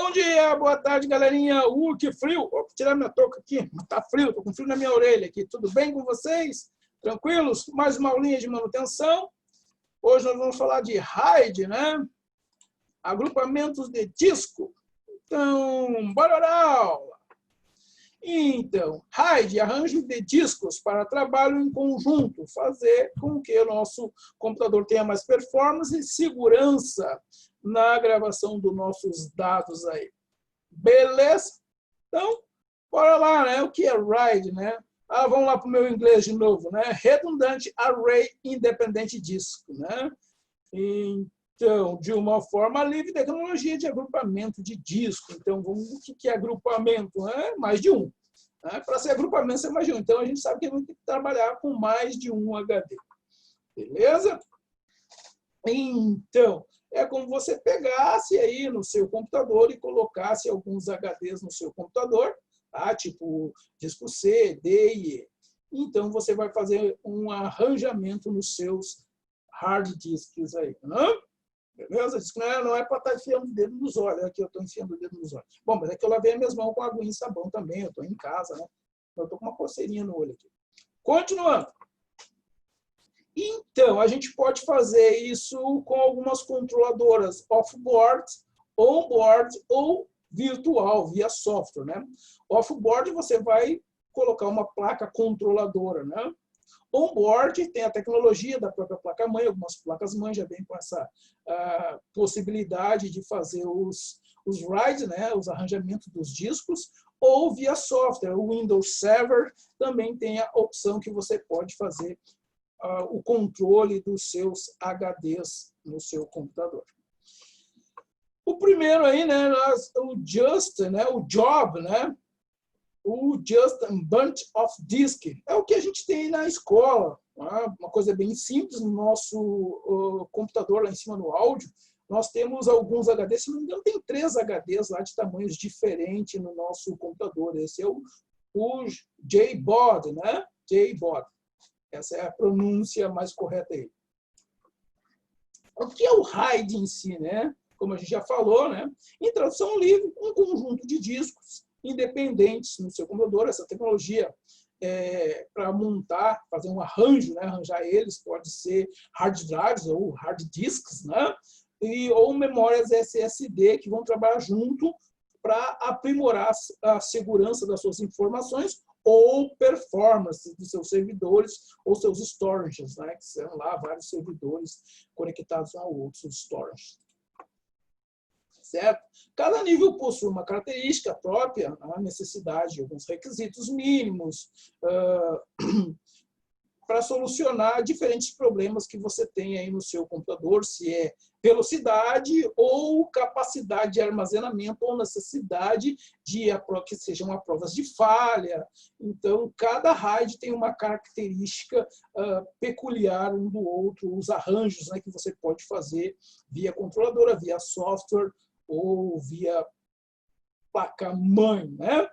Bom dia, boa tarde, galerinha. Que frio. Vou tirar minha touca aqui. Tá frio, tô com frio na minha orelha aqui. Tudo bem com vocês? Tranquilos? Mais uma aulinha de manutenção. Hoje nós vamos falar de RAID, né? Agrupamentos de disco. Então, bora na aula. Então, RAID, arranjo de discos para trabalho em conjunto, fazer com que o nosso computador tenha mais performance e segurança na gravação dos nossos dados aí. Beleza? Então, bora lá, né? O que é RAID, né? Vamos lá para o meu inglês de novo, né? Redundante Array Independent Disk, né? Então, de uma forma livre, tecnologia de agrupamento de disco. Então, o que é agrupamento? Mais de um. Né? Para ser agrupamento, é mais de um. Então, a gente sabe que a gente tem que trabalhar com mais de um HD. Beleza? Então, é como você pegasse aí no seu computador e colocasse alguns HDs no seu computador, tá? Tipo disco C, D e E. Então, você vai fazer um arranjamento nos seus hard disks aí. Não? Beleza? Diz que não é para estar enfiando o dedo nos olhos. Aqui eu estou enfiando o dedo nos olhos. Bom, mas é que eu lavei as minhas mãos com água e sabão também. Eu estou em casa, né? Eu estou com uma coceirinha no olho aqui. Continuando. Então, a gente pode fazer isso com algumas controladoras off-board, on-board ou virtual, via software, né? Off-board, você vai colocar uma placa controladora, né? On-board tem a tecnologia da própria placa-mãe, algumas placas-mãe já vêm com essa possibilidade de fazer os RAID, né? Os arranjamentos dos discos, ou via software. O Windows Server também tem a opção que você pode fazer o controle dos seus HDs no seu computador. O primeiro aí, né, o Just, né, o Job, né, o Just Bunch of Disk, é o que a gente tem na escola, né? Uma coisa bem simples. No nosso computador, lá em cima no áudio, nós temos alguns HDs, se não me engano, tem 3 HDs lá de tamanhos diferentes no nosso computador. Esse é o JBOD, né, JBOD. Essa é a pronúncia mais correta aí. O que é o RAID em si, né? Como a gente já falou, né? Em tradução livre, um conjunto de discos independentes no seu computador. Essa tecnologia para montar, fazer um arranjo, né? Arranjar eles, pode ser hard drives ou hard disks, né? Ou memórias SSD que vão trabalhar junto para aprimorar a segurança das suas informações ou performance dos seus servidores ou seus storages, né? Que são lá vários servidores conectados a outros storages. Certo? Cada nível possui uma característica própria, a necessidade de alguns requisitos mínimos para solucionar diferentes problemas que você tem aí no seu computador, se é velocidade ou capacidade de armazenamento ou necessidade de que sejam provas de falha. Então, cada RAID tem uma característica peculiar um do outro, os arranjos, né, que você pode fazer via controladora, via software ou via placa-mãe, né?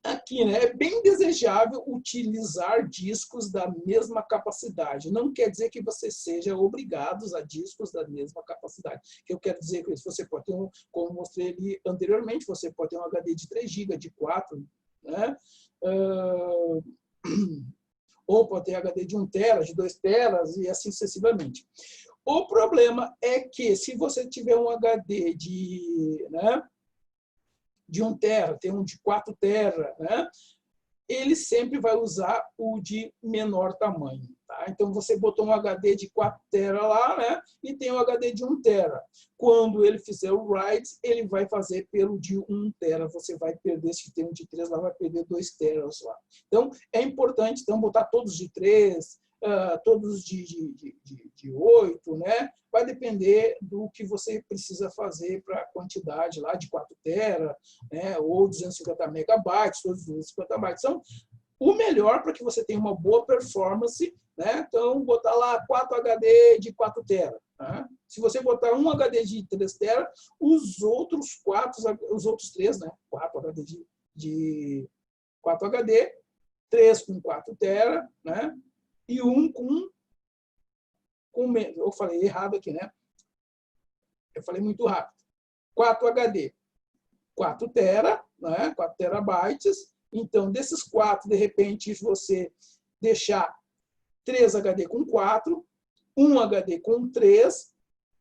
Aqui, né, é bem desejável utilizar discos da mesma capacidade. Não quer dizer que você seja obrigado a discos da mesma capacidade. O que eu quero dizer com isso? Você pode ter como mostrei ali anteriormente, você pode ter um HD de 3 GB, de 4, né? Ou pode ter HD de 1 TB, de 2 TB e assim sucessivamente. O problema é que se você tiver um HD de 1 TB, tem um de 4 TB, né? Ele sempre vai usar o de menor tamanho. Tá? Então, você botou um HD de 4 TB lá, né? E tem um HD de 1 TB. Quando ele fizer o RAID, ele vai fazer pelo de 1 TB. Você vai perder, se tem um de 3 lá, vai perder 2 TB lá. Então, é importante botar todos de 3, todos de 8, né? Vai depender do que você precisa fazer para a quantidade lá de 4 TB, né? Ou 250 megabytes, todos 250 bytes. São o melhor para que você tenha uma boa performance, né? Então, botar lá 4 HD de 4 TB. Né? Se você botar um HD de 3 TB, os outros 3, né? 4 HD de 4 HD, 3 com 4 TB, né? E um com eu falei errado aqui, né? Eu falei muito rápido. 4 HD, 4 tera, né? 4 terabytes. Então, desses 4, de repente, você deixar 3 HD com 4, 1 HD com 3,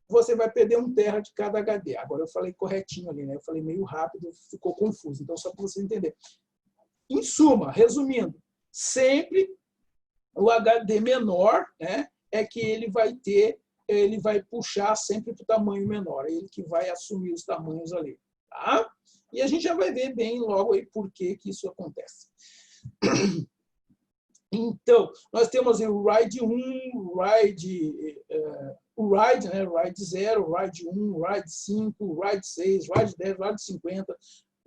você vai perder 1 tera de cada HD. Agora eu falei corretinho ali, né? Eu falei meio rápido, ficou confuso. Então, só para você entender. Em suma, resumindo, sempre o HD menor, né, é que ele vai puxar sempre para o tamanho menor, é ele que vai assumir os tamanhos ali. Tá? E a gente já vai ver bem logo aí por que isso acontece. Então, nós temos o RAID 1, o RAID, né, RAID 0, RAID 1, RAID 5, RAID 6, RAID 10, RAID 50,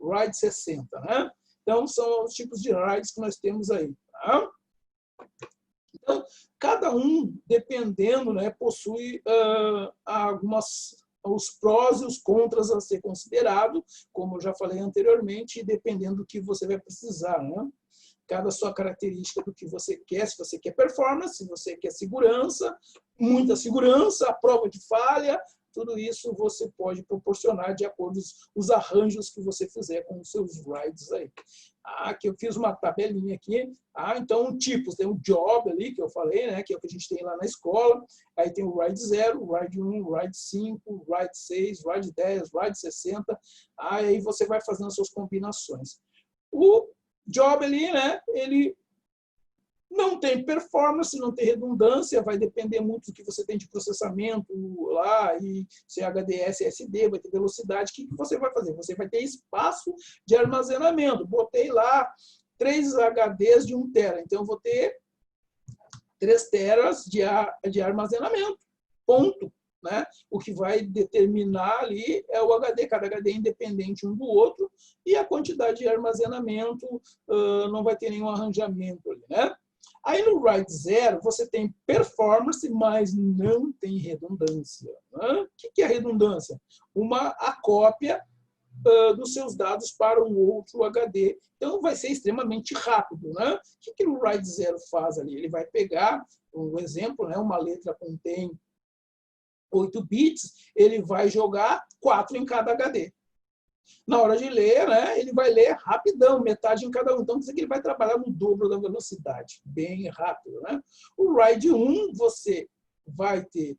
RAID 60. Né? Então, são os tipos de RAIDs que nós temos aí. Tá? Então, cada um, dependendo, né, possui os prós e os contras a ser considerado, como eu já falei anteriormente, dependendo do que você vai precisar. Né? Cada sua característica do que você quer, se você quer performance, se você quer segurança, muita segurança, a prova de falha, tudo isso você pode proporcionar de acordo com os arranjos que você fizer com os seus RAIDs aí. Aqui eu fiz uma tabelinha aqui. Então, tipos, tem o job ali, que eu falei, né, que é o que a gente tem lá na escola. Aí tem o RAID 0, o RAID 1, o RAID 5, o RAID 6, o RAID 10, o RAID 60. Aí você vai fazendo as suas combinações. O job ali, né, ele não tem performance, não tem redundância, vai depender muito do que você tem de processamento lá, e se é HD, SSD, vai ter velocidade. O que você vai fazer? Você vai ter espaço de armazenamento. Botei lá 3 HDs de 1 tera, então eu vou ter 3 teras de armazenamento. Ponto. Né? O que vai determinar ali é o HD, cada HD é independente um do outro, e a quantidade de armazenamento não vai ter nenhum arranjamento ali, né? Aí no RAID 0 você tem performance, mas não tem redundância. Né? O que é redundância? A cópia dos seus dados para um outro HD. Então vai ser extremamente rápido. Né? O que o RAID 0 faz ali? Ele vai pegar, um exemplo, né? Uma letra contém 8 bits, ele vai jogar 4 em cada HD. Na hora de ler, né, ele vai ler rapidão, metade em cada um. Então, quer dizer que ele vai trabalhar no dobro da velocidade, bem rápido. Né? O RAID 1, você vai ter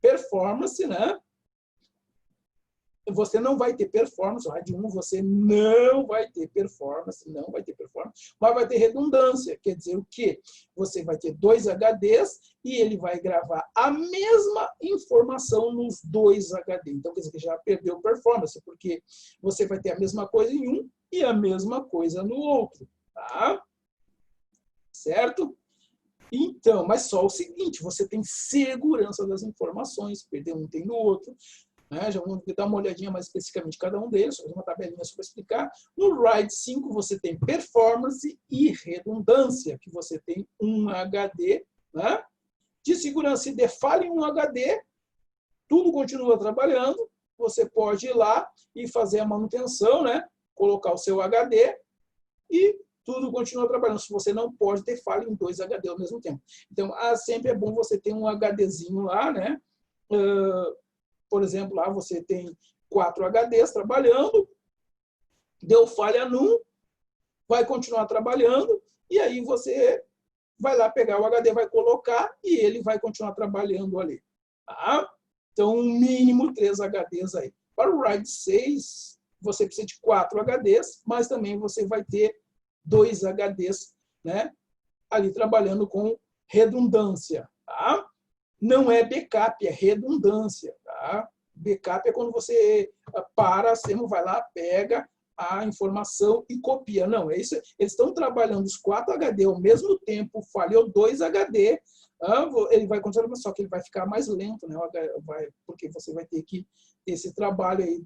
performance, né? Você não vai ter performance, o RAID 1 você não vai ter performance, mas vai ter redundância. Quer dizer o quê? Você vai ter 2 HDs e ele vai gravar a mesma informação nos 2 HD. Então, quer dizer que já perdeu performance, porque você vai ter a mesma coisa em um e a mesma coisa no outro. Tá? Certo? Então, mas só o seguinte, você tem segurança das informações, perder um tem no outro. Né? Já vamos dar uma olhadinha mais especificamente cada um deles, fazer uma tabelinha só para explicar. No RAID 5 você tem performance e redundância, que você tem um HD. Né? De segurança, se der falha em um HD, tudo continua trabalhando, você pode ir lá e fazer a manutenção, né? Colocar o seu HD e tudo continua trabalhando. Se você não pode ter falha em 2 HD ao mesmo tempo. Então, sempre é bom você ter um HDzinho lá, né? Por exemplo, lá você tem 4 HDs trabalhando, deu falha num, vai continuar trabalhando, e aí você vai lá pegar o HD, vai colocar, e ele vai continuar trabalhando ali. Tá? Então, um mínimo 3 HDs aí. Para o RAID 6, você precisa de 4 HDs, mas também você vai ter 2 HDs, né, ali trabalhando com redundância. Tá? Não é backup, é redundância. Tá? Backup é quando você para, você vai lá, pega a informação e copia. Não, é isso. Eles estão trabalhando os 4 HD ao mesmo tempo, falhou 2 HD, ele vai continuar, só que ele vai ficar mais lento, né? Porque você vai ter que ter esse trabalho aí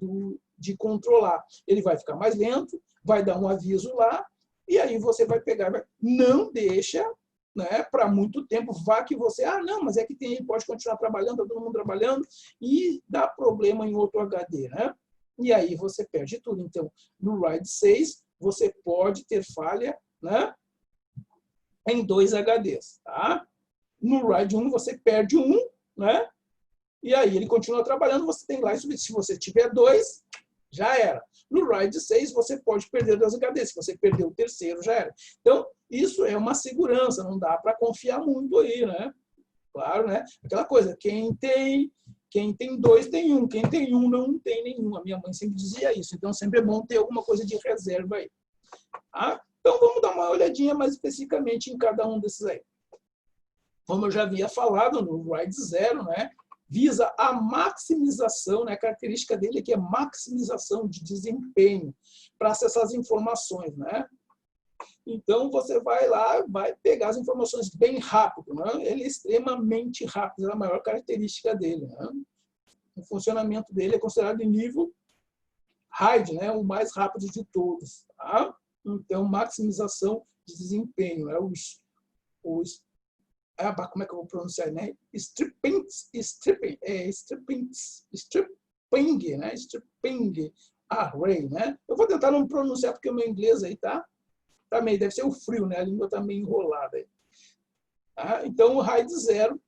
de controlar. Ele vai ficar mais lento, vai dar um aviso lá, e aí você vai pegar, não deixa, né, para muito tempo, vá que você, não, mas é que ele pode continuar trabalhando, está todo mundo trabalhando, e dá problema em outro HD, né? E aí você perde tudo. Então, no RAID 6, você pode ter falha, né, em 2 HDs. Tá? No RAID 1, você perde um, né, e aí ele continua trabalhando, você tem lá e subir. Se você tiver 2, já era. No RAID 6, você pode perder 2 HDs. Se você perder o terceiro, já era. Então, isso é uma segurança, não dá para confiar muito aí, né? Claro, né? Aquela coisa, quem tem 2 tem 1, quem tem 1 não tem nenhum. A minha mãe sempre dizia isso. Então, sempre é bom ter alguma coisa de reserva aí. Tá? Então, vamos dar uma olhadinha mais especificamente em cada um desses aí. Como eu já havia falado no RAID 0, né? Visa a maximização, né? A característica dele é que é maximização de desempenho para acessar as informações, né? Então, você vai lá, vai pegar as informações bem rápido, né? Ele é extremamente rápido, é a maior característica dele, né? O funcionamento dele é considerado em nível RAID, né? O mais rápido de todos, tá? Então, maximização de desempenho, é como é que eu vou pronunciar, né? Stripping, né? Stripping array, né? Eu vou tentar não pronunciar porque o meu inglês aí tá meio, deve ser o frio, né? A língua tá meio enrolada aí. Tá? Então, o RAID 0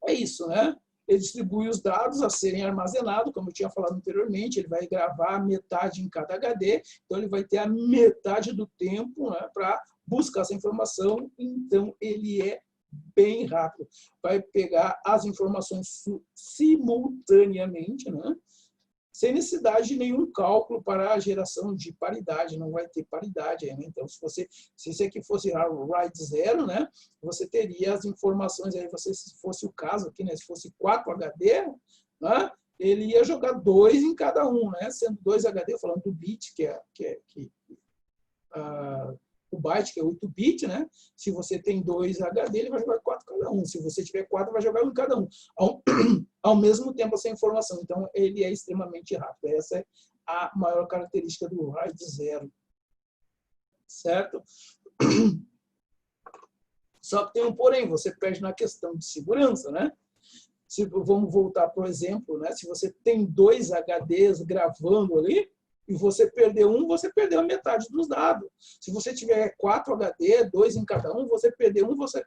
é isso, né? Ele distribui os dados a serem armazenados, como eu tinha falado anteriormente, ele vai gravar metade em cada HD, então ele vai ter a metade do tempo, né, para buscar essa informação, então ele é bem rápido. Vai pegar as informações simultaneamente, né, sem necessidade de nenhum cálculo para a geração de paridade, não vai ter paridade aí, né? Então, se isso aqui fosse RAID 0, né, você teria as informações aí, se fosse o caso aqui, né, se fosse 4 HD, né, ele ia jogar 2 em cada um, né, sendo 2 HD, falando do bit, o byte, que é 8 bit, né? Se você tem 2 HD, ele vai jogar 4 cada um. Se você tiver 4, vai jogar 1 cada um. Ao mesmo tempo, essa informação. Então, ele é extremamente rápido. Essa é a maior característica do RAID 0. Certo? Só que tem um porém, você perde na questão de segurança, né? Vamos voltar para o exemplo, né? Se você tem 2 HDs gravando ali, e você perdeu um, você perdeu a metade dos dados. Se você tiver 4 HD, 2 em cada um, você perdeu um, você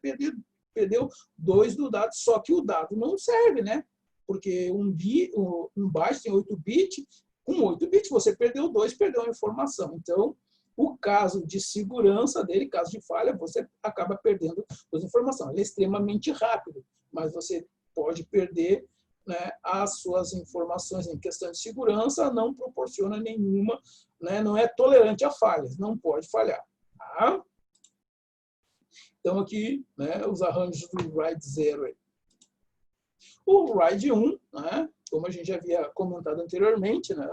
perdeu 2 do dado, só que o dado não serve, né? Porque um byte tem 8 bits, com 8 bits você perdeu 2, perdeu a informação. Então, o caso de segurança dele, caso de falha, você acaba perdendo as informações. Ele é extremamente rápido, mas você pode perder, né, as suas informações em questão de segurança, não proporciona nenhuma, né, não é tolerante a falhas, não pode falhar. Tá? Então, aqui, né, os arranjos do RAID 0. Aí. O RAID 1, né, como a gente já havia comentado anteriormente, né,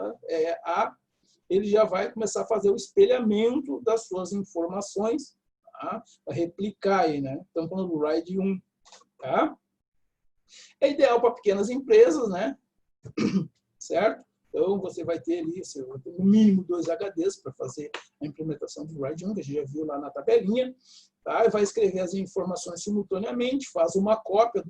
ele já vai começar a fazer o espelhamento das suas informações, tá? Para replicar aí, né? Então, falando do RAID 1, tá? É ideal para pequenas empresas, né? Certo? Então, você vai ter ali, no mínimo 2 HDs para fazer a implementação do RAID 1, que a gente já viu lá na tabelinha. Tá? Vai escrever as informações simultaneamente, faz uma cópia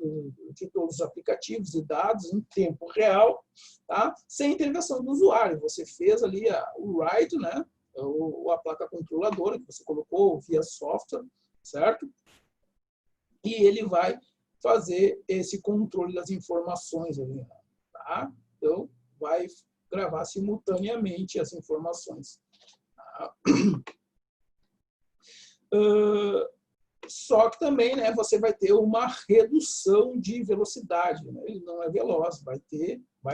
de todos os aplicativos e dados em tempo real, tá? Sem intervenção do usuário. Você fez ali o RAID, né? A placa controladora que você colocou via software, certo? E ele vai fazer esse controle das informações ali, tá? Então, vai gravar simultaneamente as informações. Tá? Só que também, né, você vai ter uma redução de velocidade, né? Ele não é veloz, vai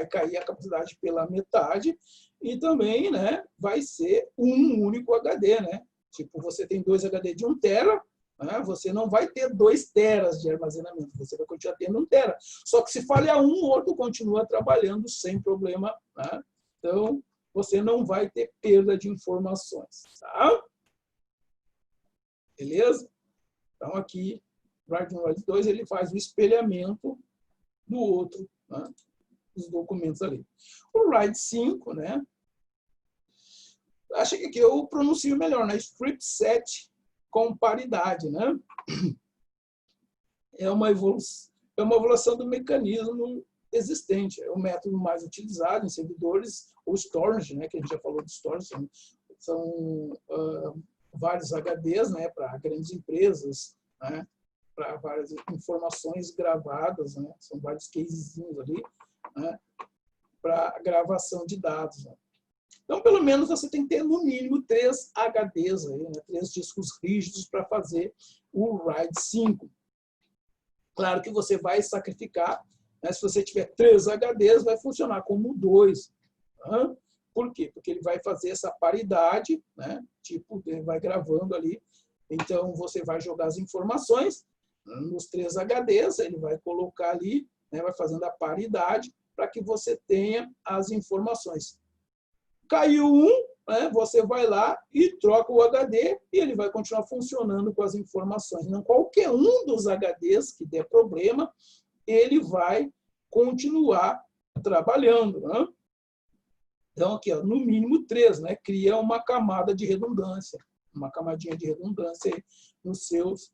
cair a capacidade pela metade e também, né, vai ser um único HD, né? Tipo, você tem 2 HD de 1 tera, né? Você não vai ter 2 teras de armazenamento, você vai continuar tendo 1 tera. Só que se falhar um, o outro continua trabalhando sem problema, né? Então, você não vai ter perda de informações, tá? Beleza? Então, aqui, o RAID 1 e RAID 2, ele faz o espelhamento do outro, né, dos documentos ali. O RAID 5, né, acho que aqui eu pronuncio melhor, né, Strip Set com paridade, né? É uma evolução do mecanismo existente, é o método mais utilizado em servidores, ou storage, né, que a gente já falou de storage, são vários HDs, né, para grandes empresas, né, para várias informações gravadas, né? São vários casezinhos ali, né? Para gravação de dados. Né? Então, pelo menos, você tem que ter, no mínimo, 3 HDs, aí, né? 3 discos rígidos para fazer o RAID 5. Claro que você vai sacrificar, né? Se você tiver 3 HDs, vai funcionar como 2. Né? Por quê? Porque ele vai fazer essa paridade, né? Tipo, ele vai gravando ali. Então, você vai jogar as informações nos 3 HDs, ele vai colocar ali, né? Vai fazendo a paridade para que você tenha as informações. Caiu um, né? Você vai lá e troca o HD e ele vai continuar funcionando com as informações. Não qualquer um dos HDs que der problema, ele vai continuar trabalhando. Né? Então, aqui, ó, no mínimo 3, né? Cria uma camada de redundância, uma camadinha de redundância nos seus,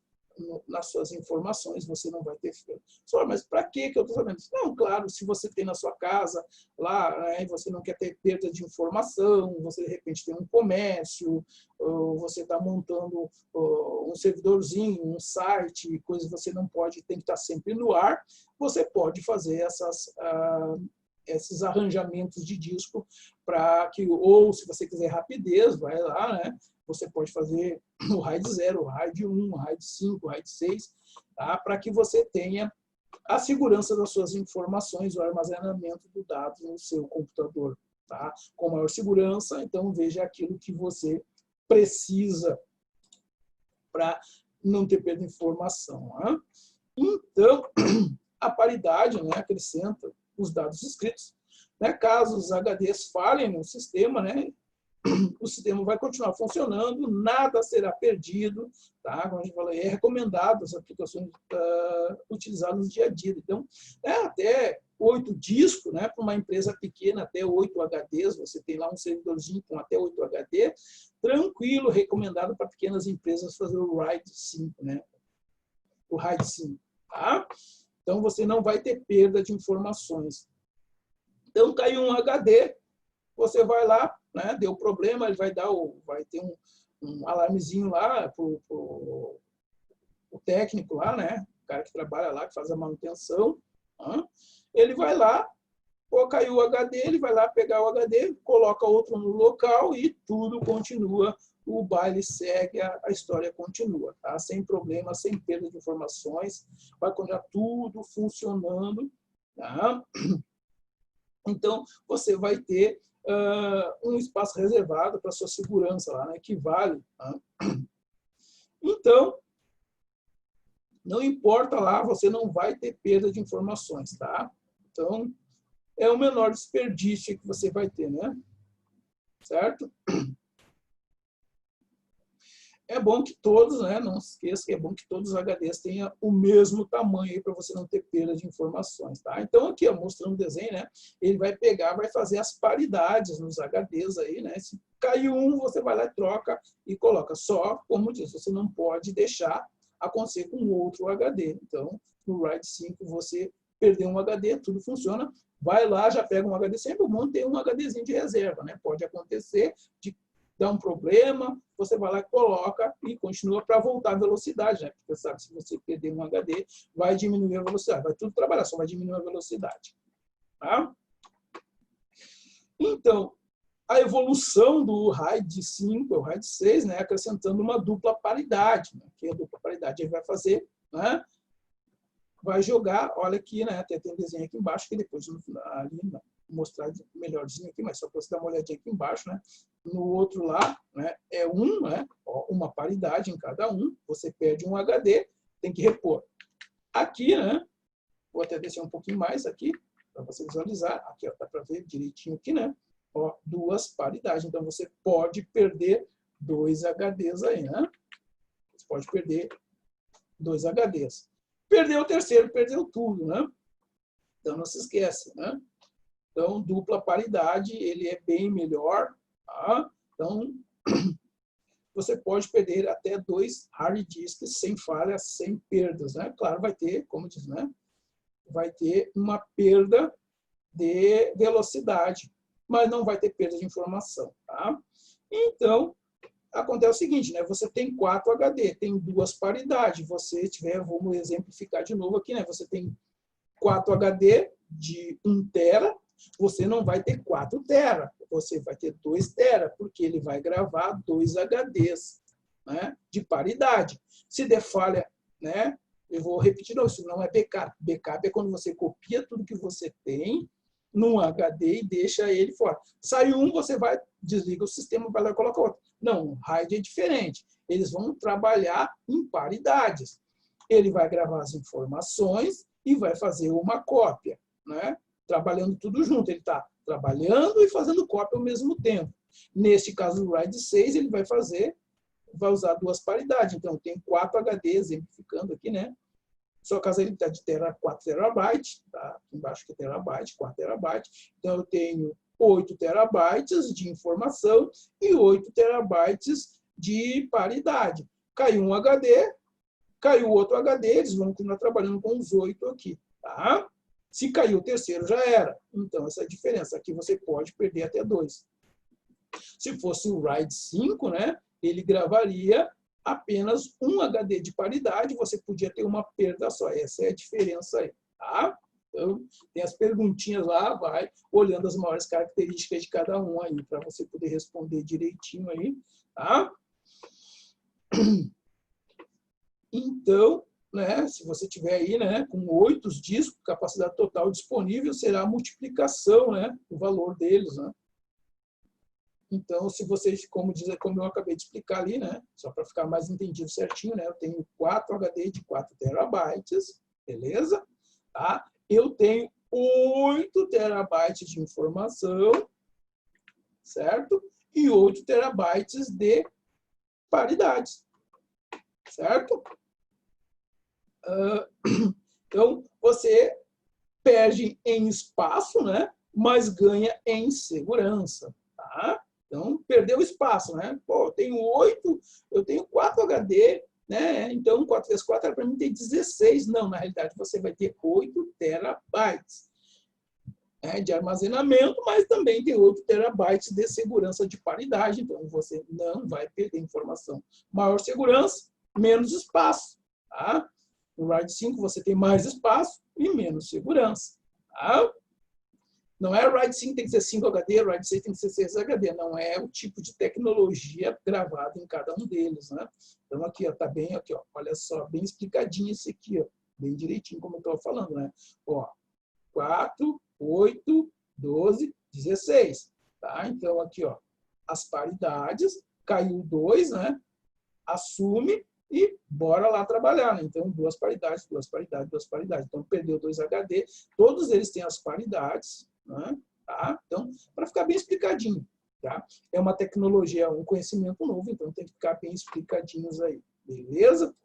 nas suas informações, você não vai ter fio. Só, mas para que eu estou sabendo? Não, claro, se você tem na sua casa, lá, né, você não quer ter perda de informação, você de repente tem um comércio, ou você está montando um servidorzinho, um site, coisas que você não pode, tem que estar sempre no ar, você pode fazer esses arranjamentos de disco para que, ou se você quiser rapidez, vai lá, né? Você pode fazer o RAID 0, o RAID 1, o RAID 5, o RAID 6, tá? Para que você tenha a segurança das suas informações, o armazenamento do dado no seu computador. Tá? Com maior segurança, então veja aquilo que você precisa para não ter perda de informação. Né? Então, a paridade, né, acrescenta os dados escritos. Né? Caso os HDs falhem no sistema, né, o sistema vai continuar funcionando, nada será perdido, tá? Como a gente falou, é recomendado as aplicações utilizadas no dia a dia. Então, até 8 discos, né? Para uma empresa pequena, até 8 HDs, você tem lá um servidorzinho com até 8 HD, tranquilo, recomendado para pequenas empresas fazer o RAID 5, né? O RAID 5, tá? Então, você não vai ter perda de informações. Então, caiu um HD, você vai lá, né, deu problema, ele vai ter um alarmezinho lá para o técnico lá, né, o cara que trabalha lá, que faz a manutenção. Né, ele vai lá, pô, caiu o HD, ele vai lá pegar o HD, coloca outro no local e tudo continua, o baile segue, a história continua, tá? Sem problema, sem perda de informações, vai continuar tudo funcionando. Tá? Então, você vai ter um espaço reservado para a sua segurança lá, né, que vale. Tá? Então, não importa lá, você não vai ter perda de informações, tá? Então, é o menor desperdício que você vai ter, né? Certo? É bom que todos, né, não se esqueça que é bom que todos os HDs tenham o mesmo tamanho para você não ter perda de informações, tá? Então, aqui, ó, mostrando o desenho, né, ele vai pegar, vai fazer as paridades nos HDs aí, né? Se caiu um, você vai lá, troca e coloca. Só, como diz, você não pode deixar acontecer com outro HD. Então, no RAID 5, você perdeu um HD, tudo funciona, vai lá, já pega um HD, sempre bom ter um HDzinho de reserva, né? Pode acontecer de dá um problema, você vai lá, coloca e continua para voltar a velocidade, né? Porque sabe, se você perder um HD, vai diminuir a velocidade, vai tudo trabalhar, só vai diminuir a velocidade. Tá? Então, a evolução do RAID 5 ao RAID 6, né, acrescentando uma dupla paridade, né, que a dupla paridade ele vai fazer, né, vai jogar, olha aqui, né, até tem um desenho aqui embaixo, que depois ali, vou mostrar melhorzinho aqui, mas só para você dar uma olhadinha aqui embaixo, né, no outro lá, né, é né, uma paridade em cada um, você perde um HD, tem que repor. Aqui, né, vou até descer um pouquinho mais aqui, para você visualizar, aqui, ó, dá para ver direitinho aqui, né, ó, 2 paridades, então você pode perder 2 HDs aí, né, você pode perder 2 HDs. Perdeu o terceiro, perdeu tudo, né, então não se esquece, né, então dupla paridade, ele é bem melhor, tá? Então, você pode perder até 2 hard disks sem falhas, sem perdas, né? Claro, vai ter, como diz, né? Vai ter uma perda de velocidade, mas não vai ter perda de informação, tá? Então, acontece o seguinte, né? Você tem 4 HD, tem 2 paridades. Você tiver, vamos exemplificar de novo aqui, né? Você tem 4 HD de 1 tera, você não vai ter 4 tera, você vai ter 2 tera, porque ele vai gravar 2 HDs, né, de paridade. Se der falha, né, eu vou repetir, não, isso não é backup. Backup é quando você copia tudo que você tem num HD e deixa ele fora. Sai um, você vai, desliga o sistema, vai lá e coloca outro. Não, o RAID é diferente. Eles vão trabalhar em paridades. Ele vai gravar as informações e vai fazer uma cópia, né? Trabalhando tudo junto. Ele está trabalhando e fazendo cópia ao mesmo tempo. Neste caso do RAID 6, ele vai usar 2 paridades. Então, tem 4 HD, exemplificando aqui, né? Só caso ele está de 4 terabytes, tá? Aqui embaixo que é terabyte, 4 terabytes. Então, eu tenho 8 terabytes de informação e 8 terabytes de paridade. Caiu um HD, caiu outro HD, eles vão continuar trabalhando com os 8 aqui, tá? Se caiu o terceiro, já era. Então, essa é a diferença. Aqui você pode perder até 2. Se fosse o RAID 5, né, ele gravaria apenas um HD de paridade, você podia ter uma perda só. Essa é a diferença aí, tá? Então, tem as perguntinhas lá, vai olhando as maiores características de cada um aí, para você poder responder direitinho aí, tá? Então, né, se você tiver aí, né, com 8 discos, capacidade total disponível, será a multiplicação, né, o valor deles, né? Então, se vocês, como eu acabei de explicar ali, né, só para ficar mais entendido certinho, né, eu tenho 4 HD de 4 terabytes, beleza? Tá? Eu tenho 8 terabytes de informação, certo? E 8 terabytes de paridades, certo? Então, você perde em espaço, né, mas ganha em segurança, tá? Então, perdeu espaço, né? Pô, eu tenho 4 HD, né? Então, 4 vezes 4 era para mim ter 16. Não, na realidade, você vai ter 8 terabytes, né, de armazenamento, mas também tem 8 terabytes de segurança de paridade. Então, você não vai perder informação. Maior segurança, menos espaço, tá? No RAID 5, você tem mais espaço e menos segurança, tá? Não é o RAID 5 tem que ser 5 HD, o RAID 6 tem que ser 6 HD. Não é o tipo de tecnologia gravada em cada um deles, né? Então, aqui está bem, aqui, ó, olha só, bem explicadinho esse aqui, ó, bem direitinho, como eu estava falando, né? Ó, 4, 8, 12, 16. Tá? Então, aqui, ó, as paridades, caiu 2, né? Assume e bora lá trabalhar, né? Então, 2 paridades, 2 paridades, 2 paridades. Então, perdeu 2 HD, todos eles têm as paridades, né? Tá? Então, para ficar bem explicadinho, tá? É uma tecnologia, um conhecimento novo, então tem que ficar bem explicadinhos aí, beleza?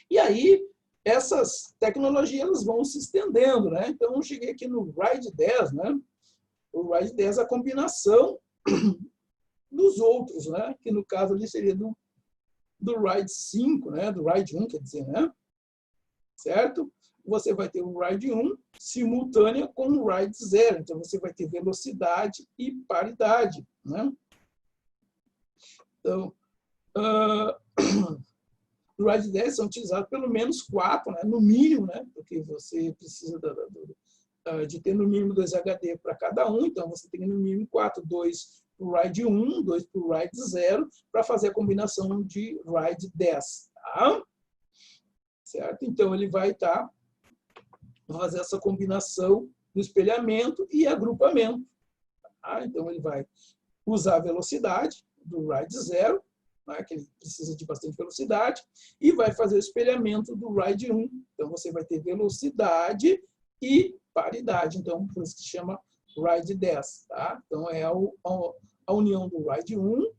E aí, essas tecnologias vão se estendendo, né? Então, eu cheguei aqui no RAID 10, né? O RAID 10 é a combinação dos outros, né? Que no caso ali seria do RAID 5, né? Do RAID 1, quer dizer, né? Certo? Você vai ter o RAID 1 simultânea com o RAID 0. Então, você vai ter velocidade e paridade, né? Então, o RAID 10 são utilizados pelo menos 4, né? No mínimo, né? Porque você precisa de ter no mínimo 2 HD para cada um. Então, você tem no mínimo 4, 2 para o RAID 1, 2 para o RAID 0, para fazer a combinação de RAID 10. Tá? Certo? Então, ele vai fazer essa combinação do espelhamento e agrupamento. Tá? Então, ele vai usar a velocidade do RAID 0, né, que ele precisa de bastante velocidade, e vai fazer o espelhamento do RAID 1. Então, você vai ter velocidade e paridade. Então, por isso que chama RAID 10. Tá? Então, é a união do RAID 1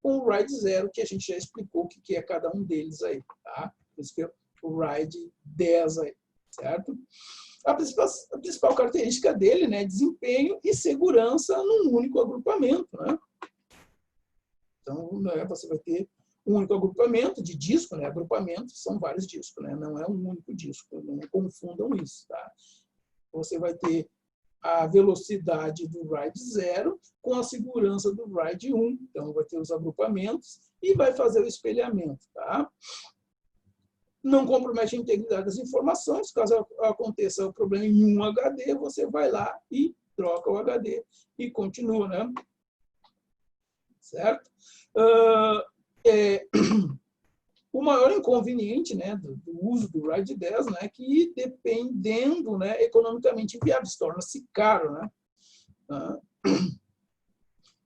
com o RAID 0, que a gente já explicou o que é cada um deles aí. Tá? Por isso que é o RAID 10 aí, certo? A principal característica dele, né, é desempenho e segurança num único agrupamento, né? Então, né, você vai ter um único agrupamento de disco, né? Agrupamentos são vários discos, né? Não é um único disco, não confundam isso, tá? Você vai ter a velocidade do RAID 0 com a segurança do RAID 1. Então, vai ter os agrupamentos e vai fazer o espelhamento. Tá? Não compromete a integridade das informações. Caso aconteça o problema em um HD, você vai lá e troca o HD e continua, né? Certo? O maior inconveniente, né, do uso do RAID 10, né, é que, dependendo, né, economicamente inviável, torna-se caro, né?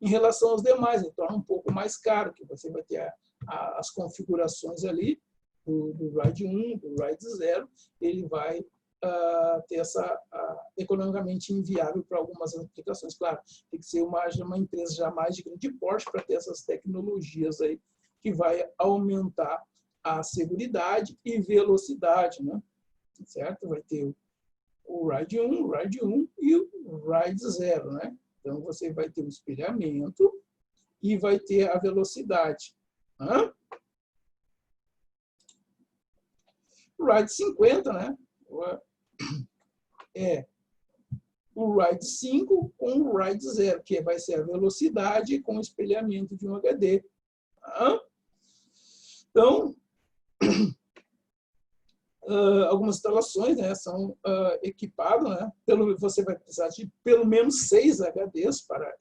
Em relação aos demais, ele torna um pouco mais caro, que você vai ter as configurações ali do RAID 1, do RAID 0, ele vai ter essa economicamente inviável para algumas aplicações. Claro, tem que ser uma empresa já mais de grande porte para ter essas tecnologias aí, que vai aumentar a seguridade e velocidade, né? Certo? Vai ter o RAID 1, o RAID 1 e o RAID 0, né? Então, você vai ter o espelhamento e vai ter a velocidade. O RAID 50, né? É o RAID 5 com o RAID 0, que vai ser a velocidade com o espelhamento de um HD. Então, algumas instalações, né, são equipadas, né, você vai precisar de pelo menos 6 HDs para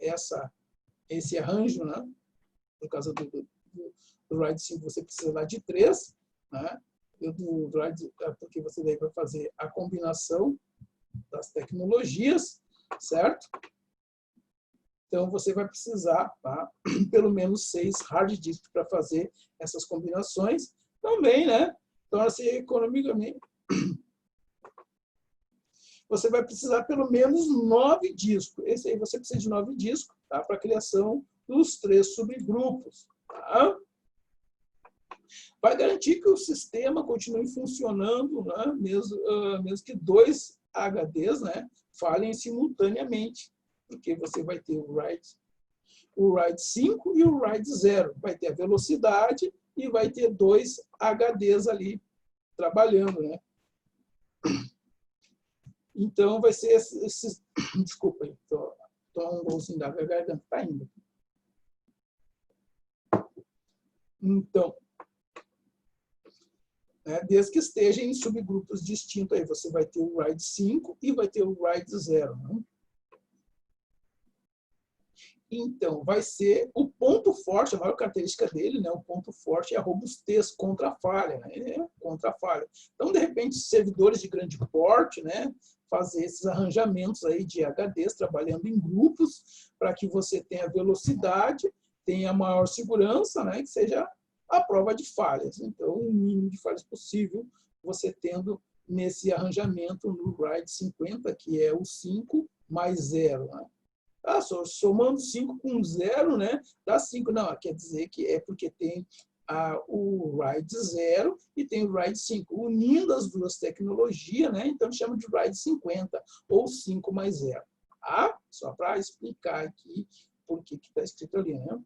esse arranjo, né? No caso do RAID 5, você precisa lá de 3, né? Do RAID, porque você daí vai fazer a combinação das tecnologias, certo? Então, você vai precisar, tá, pelo menos 6 hard disks para fazer essas combinações. Também, né? Torna-se economicamente. Você vai precisar pelo menos 9 discos. Esse aí você precisa de 9 discos, tá, para a criação dos 3 subgrupos. Tá? Vai garantir que o sistema continue funcionando, né, mesmo que 2 HDs, né, falhem simultaneamente, porque você vai ter o RAID 5 e o RAID 0. Vai ter a velocidade e vai ter 2 HDs ali trabalhando, né? Então, vai ser esse desculpa, estou um golzinho da garganta, está indo. Então, desde que esteja em subgrupos distintos, aí você vai ter o RAID 5 e vai ter o RAID 0. Né? Então, vai ser o ponto forte, a maior característica dele, né, o ponto forte é a robustez contra a falha. Né, contra a falha. Então, de repente, servidores de grande porte, né, fazer esses arranjamentos aí de HDs, trabalhando em grupos, para que você tenha velocidade, tenha maior segurança, né, que seja a prova de falhas. Então, o mínimo de falhas possível, você tendo nesse arranjamento no RAID 50, que é o 5 mais 0. Né? Somando 5 com 0, né, dá 5. Não, quer dizer que é porque tem o RAID 0 e tem o RAID 5. Unindo as duas tecnologias, né, então chama de RAID 50, ou 5 mais 0. Tá? Só para explicar aqui por que está escrito ali. Né?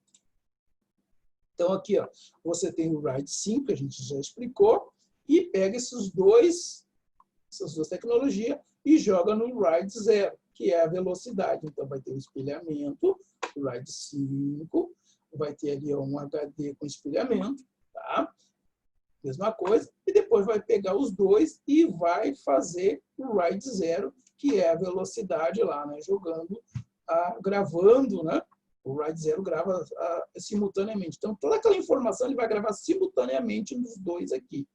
Então, aqui, ó, você tem o RAID 5, que a gente já explicou, e pega essas duas tecnologias e joga no RAID 0, que é a velocidade. Então, vai ter o espelhamento, o RAID 5, vai ter ali um HD com espelhamento, tá? Mesma coisa. E depois vai pegar os dois e vai fazer o RAID 0, que é a velocidade lá, né? Jogando, gravando, né? O RAID 0 grava simultaneamente. Então, toda aquela informação ele vai gravar simultaneamente nos dois aqui.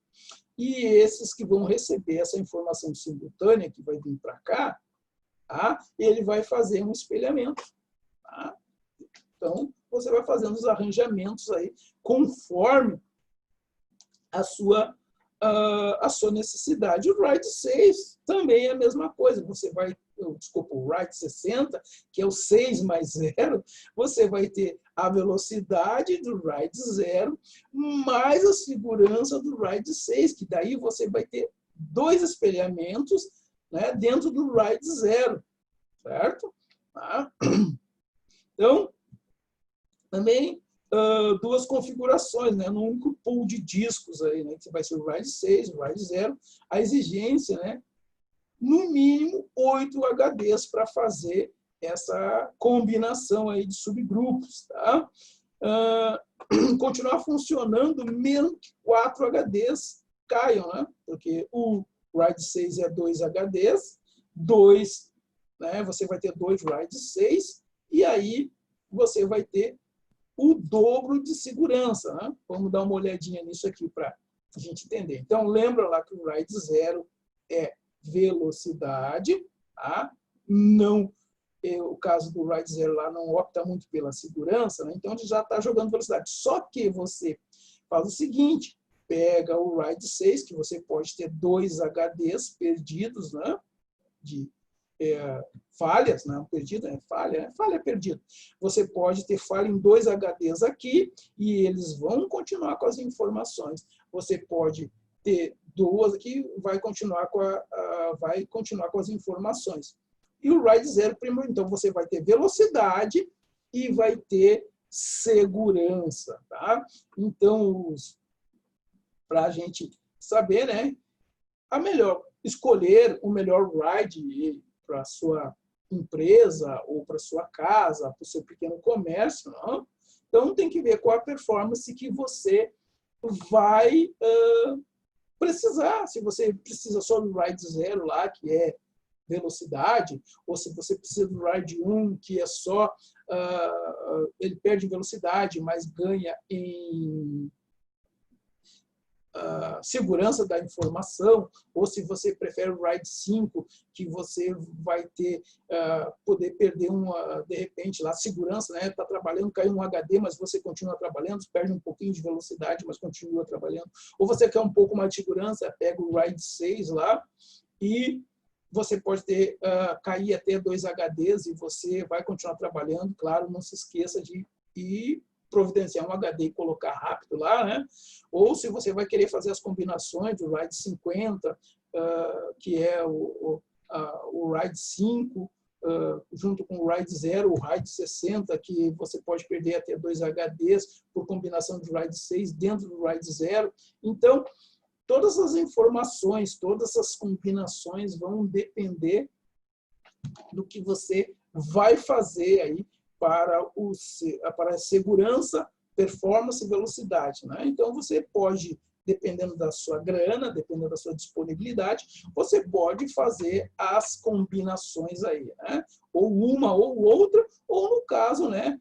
E esses que vão receber essa informação simultânea, que vai vir para cá, tá? Ele vai fazer um espelhamento. Tá? Então, você vai fazendo os arranjamentos aí conforme a sua necessidade. O RAID 6 também é a mesma coisa. Você vai, o RAID 60, que é o 6 mais 0, você vai ter a velocidade do RAID 0 mais a segurança do RAID 6, que daí você vai ter 2 espelhamentos, né, dentro do RAID 0, certo? Tá? Então, também 2 configurações, né, num único pool de discos, aí, né, que vai ser o RAID 6, o RAID 0. A exigência, né, no mínimo 8 HDs para fazer essa combinação aí de subgrupos. Tá? Continuar funcionando mesmo que 4 HDs caiam, né? Porque o RAID 6 é 2 HDs, 2, né? Você vai ter 2 RAID 6, e aí você vai ter o dobro de segurança. Né? Vamos dar uma olhadinha nisso aqui para a gente entender. Então, lembra lá que o RAID 0 é velocidade, tá? Não, o caso do RAID 0 lá não opta muito pela segurança, né? Então ele já está jogando velocidade. Só que você faz o seguinte, pega o RAID 6, que você pode ter 2 HDs perdidos, né? De falhas, não perdido, falha é perdido. Você pode ter falha em 2 HDs aqui e eles vão continuar com as informações. Você pode ter 2 aqui, vai continuar com as informações. E o RAID 0 primeiro, então você vai ter velocidade e vai ter segurança, tá? Então, para a gente saber, né, escolher o melhor RAID para a sua empresa ou para a sua casa, para o seu pequeno comércio, não? Então tem que ver qual a performance que você vai precisar. Se você precisa só do RAID 0 lá, que é velocidade, ou se você precisa do RAID 1, que é só ele perde velocidade, mas ganha em segurança da informação, ou se você prefere o RAID 5, que você vai ter poder perder de repente lá segurança, né? Está trabalhando, caiu um HD, mas você continua trabalhando, perde um pouquinho de velocidade, mas continua trabalhando. Ou você quer um pouco mais de segurança, pega o RAID 6 lá e você pode ter cair até 2 HDs e você vai continuar trabalhando. Claro, não se esqueça de ir providenciar um HD e colocar rápido lá, né? Ou se você vai querer fazer as combinações do RAID 50, que é o RAID 5, junto com o RAID 0, o RAID 60, que você pode perder até 2 HDs por combinação do RAID 6 dentro do RAID 0. Então, todas as informações, todas as combinações vão depender do que você vai fazer aí para a segurança, performance e velocidade. Né? Então, você pode, dependendo da sua grana, dependendo da sua disponibilidade, você pode fazer as combinações aí. Né? Ou uma ou outra, ou no caso, né,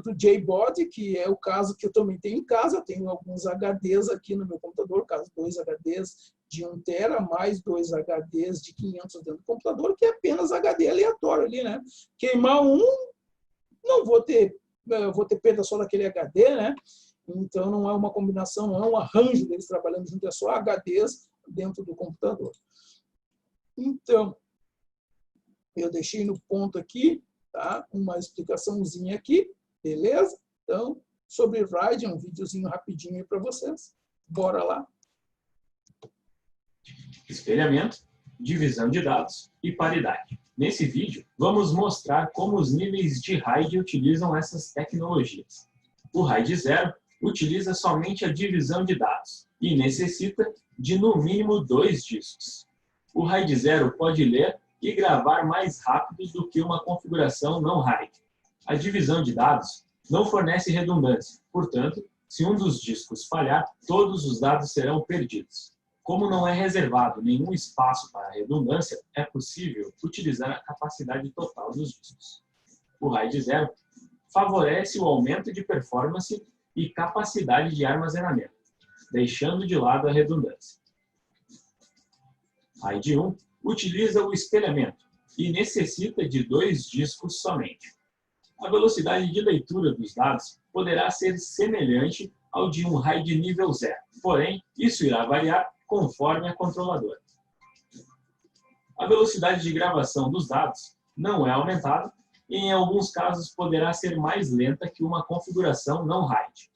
do JBOD, que é o caso que eu também tenho em casa. Eu tenho alguns HDs aqui no meu computador, caso 2 HDs de 1 tera, mais 2 HDs de 500 dentro do computador, que é apenas HD aleatório ali. Né? Queimar um, não vou ter perda só daquele HD, né? Então, não é uma combinação, não é um arranjo deles trabalhando junto, é só HDs dentro do computador. Então, eu deixei no ponto aqui, tá? Uma explicaçãozinha aqui, beleza? Então, sobre RAID, um videozinho rapidinho aí para vocês. Bora lá. Espelhamento, divisão de dados e paridade. Nesse vídeo, vamos mostrar como os níveis de RAID utilizam essas tecnologias. O RAID 0 utiliza somente a divisão de dados e necessita de no mínimo 2 discos. O RAID 0 pode ler e gravar mais rápido do que uma configuração não RAID. A divisão de dados não fornece redundância, portanto, se um dos discos falhar, todos os dados serão perdidos. Como não é reservado nenhum espaço para redundância, é possível utilizar a capacidade total dos discos. O RAID 0 favorece o aumento de performance e capacidade de armazenamento, deixando de lado a redundância. RAID 1 utiliza o espelhamento e necessita de 2 discos somente. A velocidade de leitura dos dados poderá ser semelhante ao de um RAID nível 0, porém, isso irá variar conforme a controladora. A velocidade de gravação dos dados não é aumentada e, em alguns casos, poderá ser mais lenta que uma configuração não RAID.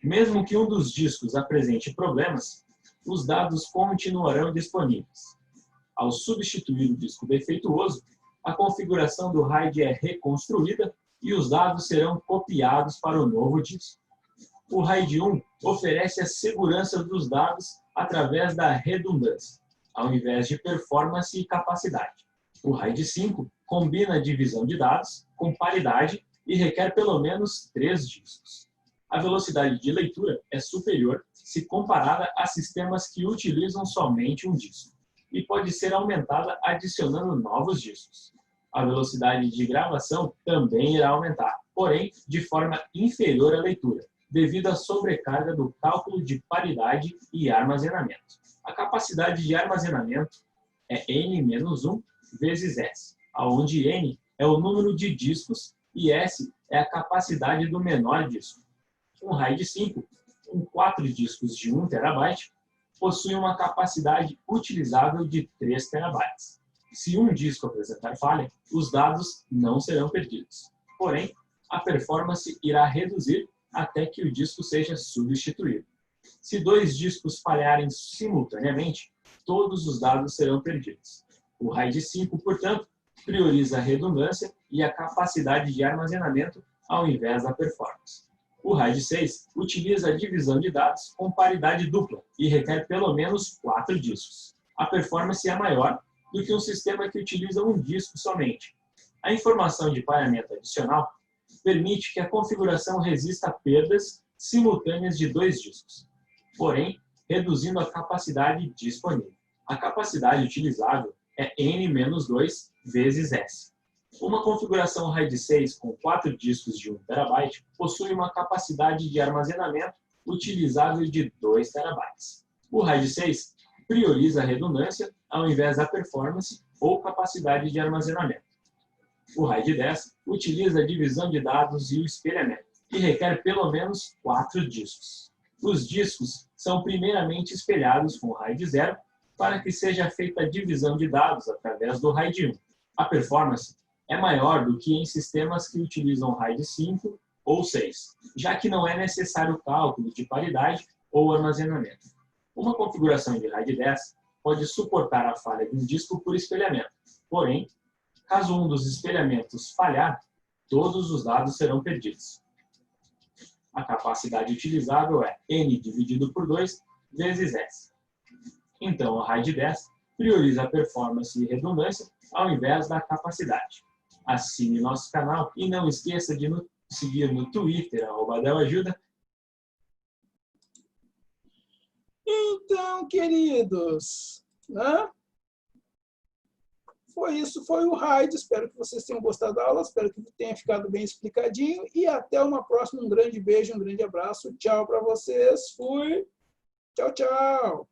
Mesmo que um dos discos apresente problemas, os dados continuarão disponíveis. Ao substituir o disco defeituoso, a configuração do RAID é reconstruída e os dados serão copiados para o novo disco. O RAID 1 oferece a segurança dos dados através da redundância. ao invés de performance e capacidade. O RAID 5 combina a divisão de dados com paridade e requer pelo menos 3 discos. A velocidade de leitura é superior se comparada a sistemas que utilizam somente um disco, e pode ser aumentada adicionando novos discos. A velocidade de gravação também irá aumentar, porém de forma inferior à leitura, devido à sobrecarga do cálculo de paridade e armazenamento. A capacidade de armazenamento é N-1 vezes S, onde N é o número de discos e S é a capacidade do menor disco. Um RAID 5, com 4 discos de 1 TB, possui uma capacidade utilizável de 3 TB. Se um disco apresentar falha, os dados não serão perdidos. Porém, a performance irá reduzir até que o disco seja substituído. Se 2 discos falharem simultaneamente, todos os dados serão perdidos. O RAID 5, portanto, prioriza a redundância e a capacidade de armazenamento ao invés da performance. O RAID 6 utiliza a divisão de dados com paridade dupla e requer pelo menos 4 discos. A performance é maior do que um sistema que utiliza um disco somente. A informação de pareamento adicional permite que a configuração resista a perdas simultâneas de 2 discos, porém, reduzindo a capacidade disponível. A capacidade utilizável é N-2 vezes S. Uma configuração RAID 6 com 4 discos de 1 TB possui uma capacidade de armazenamento utilizável de 2 TB. O RAID 6 prioriza a redundância ao invés da performance ou capacidade de armazenamento. O RAID 10 utiliza a divisão de dados e o espelhamento e requer pelo menos 4 discos. Os discos são primeiramente espelhados com o RAID 0 para que seja feita a divisão de dados através do RAID 1. A performance é maior do que em sistemas que utilizam RAID 5 ou 6, já que não é necessário o cálculo de paridade ou armazenamento. Uma configuração de RAID 10 pode suportar a falha de um disco por espelhamento, porém, caso um dos espelhamentos falhar, todos os dados serão perdidos. A capacidade utilizável é N dividido por 2 vezes S. Então, o RAID 10 prioriza a performance e redundância ao invés da capacidade. Assine nosso canal e não esqueça de nos seguir no Twitter, @DelAjuda. Então, queridos, né? Foi o RAID. Espero que vocês tenham gostado da aula, espero que tenha ficado bem explicadinho e até uma próxima. Um grande beijo, um grande abraço. Tchau para vocês. Fui. Tchau, tchau.